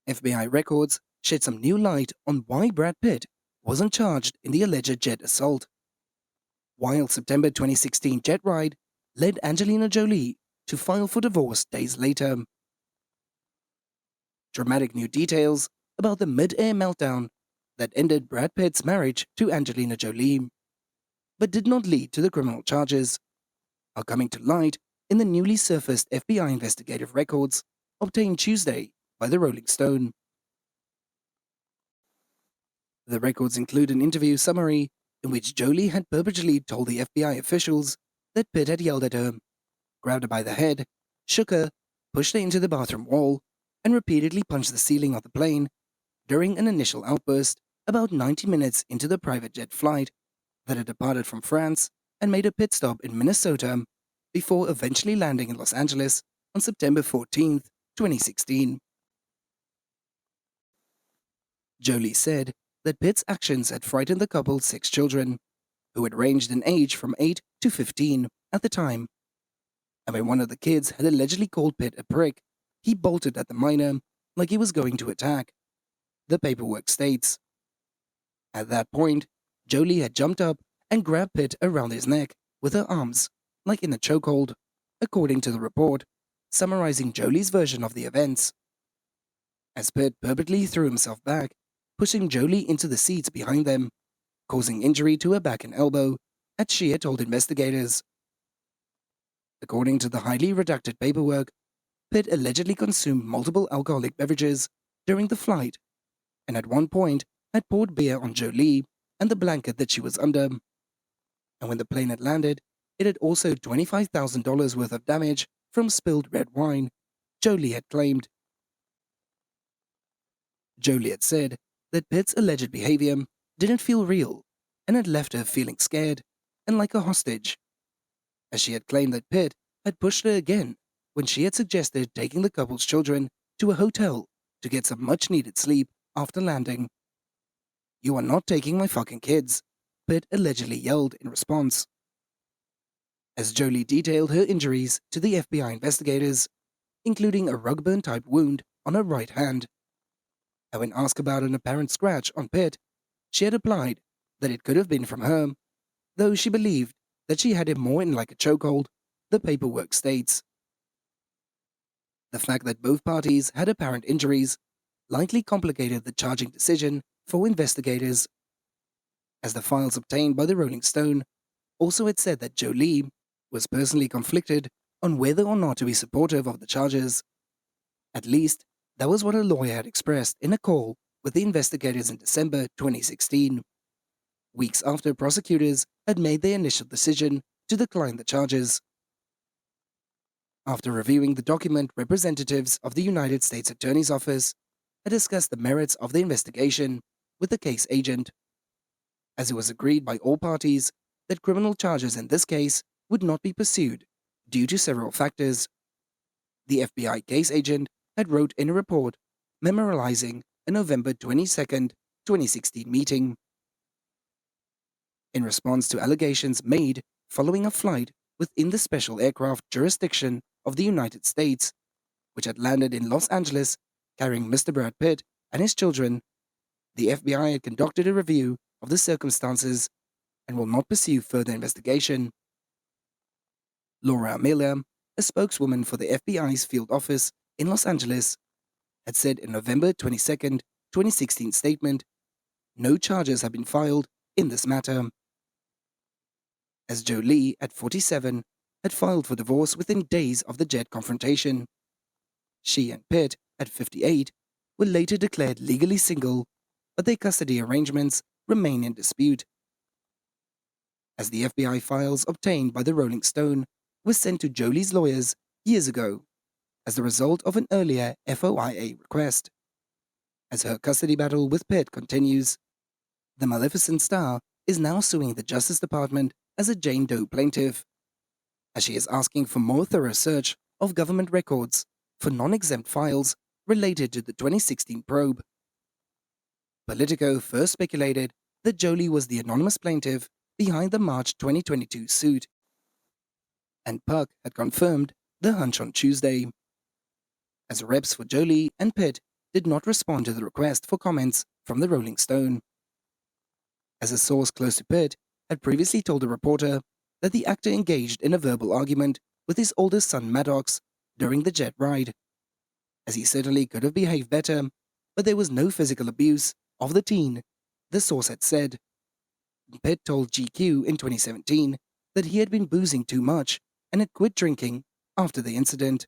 FBI records shed some new light on why Brad Pitt wasn't charged in the alleged jet assault. Wild September 2016 jet ride led Angelina Jolie to file for divorce days later. Dramatic new details about the mid-air meltdown that ended Brad Pitt's marriage to Angelina Jolie, but did not lead to the criminal charges, are coming to light in the newly surfaced FBI investigative records obtained Tuesday by the Rolling Stone. The records include an interview summary in which Jolie had purportedly told the FBI officials that Pitt had yelled at her, grabbed her by the head, shook her, pushed her into the bathroom wall, and repeatedly punched the ceiling of the plane during an initial outburst about 90 minutes into the private jet flight that had departed from France and made a pit stop in Minnesota before eventually landing in Los Angeles on September 14, 2016. Jolie said that Pitt's actions had frightened the couple's 6 children, who had ranged in age from 8 to 15 at the time. And when one of the kids had allegedly called Pitt a prick, he bolted at the minor like he was going to attack, the paperwork states. At that point, Jolie had jumped up and grabbed Pitt around his neck with her arms, like in a chokehold, according to the report, summarizing Jolie's version of the events. As Pitt purposely threw himself back, pushing Jolie into the seats behind them, causing injury to her back and elbow, as she had told investigators. According to the highly redacted paperwork, Pitt allegedly consumed multiple alcoholic beverages during the flight, and at one point had poured beer on Jolie and the blanket that she was under. And when the plane had landed, it had also $25,000 worth of damage from spilled red wine, Jolie had claimed. Jolie had said that Pitt's alleged behavior didn't feel real and had left her feeling scared and like a hostage, as she had claimed that Pitt had pushed her again when she had suggested taking the couple's children to a hotel to get some much-needed sleep after landing. "You are not taking my fucking kids," Pitt allegedly yelled in response. As Jolie detailed her injuries to the FBI investigators, including a rug burn-type wound on her right hand. And when asked about an apparent scratch on Pitt, she had replied that it could have been from her, though she believed that she had him more in like a chokehold, the paperwork states. The fact that both parties had apparent injuries likely complicated the charging decision for investigators, as the files obtained by the Rolling Stone also had said that Jolie was personally conflicted on whether or not to be supportive of the charges. At least, that was what her lawyer had expressed in a call with the investigators in December 2016, weeks after prosecutors had made their initial decision to decline the charges. After reviewing the document, representatives of the United States Attorney's Office had discussed the merits of the investigation with the case agent, as it was agreed by all parties that criminal charges in this case would not be pursued due to several factors. The FBI case agent had wrote in a report memorializing a November 22, 2016 meeting. In response to allegations made following a flight within the special aircraft jurisdiction of the United States, which had landed in Los Angeles carrying Mr. Brad Pitt and his children, the FBI had conducted a review of the circumstances and will not pursue further investigation. Laura Amelia, a spokeswoman for the FBI's field office in Los Angeles, had said in November 22, 2016 statement, "No charges have been filed in this matter." As Jolie, at 47, had filed for divorce within days of the jet confrontation. She and Pitt, at 58, were later declared legally single, but their custody arrangements remain in dispute. As the FBI files obtained by the Rolling Stone were sent to Jolie's lawyers years ago as the result of an earlier FOIA request. As her custody battle with Pitt continues, the Maleficent star is now suing the Justice Department as a Jane Doe plaintiff, as she is asking for more thorough search of government records for non-exempt files related to the 2016 probe. Politico first speculated that Jolie was the anonymous plaintiff behind the March 2022 suit, and Puck had confirmed the hunch on Tuesday. As reps for Jolie and Pitt did not respond to the request for comments from the Rolling Stone, as a source close to Pitt had previously told a reporter that the actor engaged in a verbal argument with his oldest son Maddox during the jet ride, as he certainly could have behaved better, but there was no physical abuse of the teen, the source had said. Pitt told GQ in 2017 that he had been boozing too much and had quit drinking after the incident.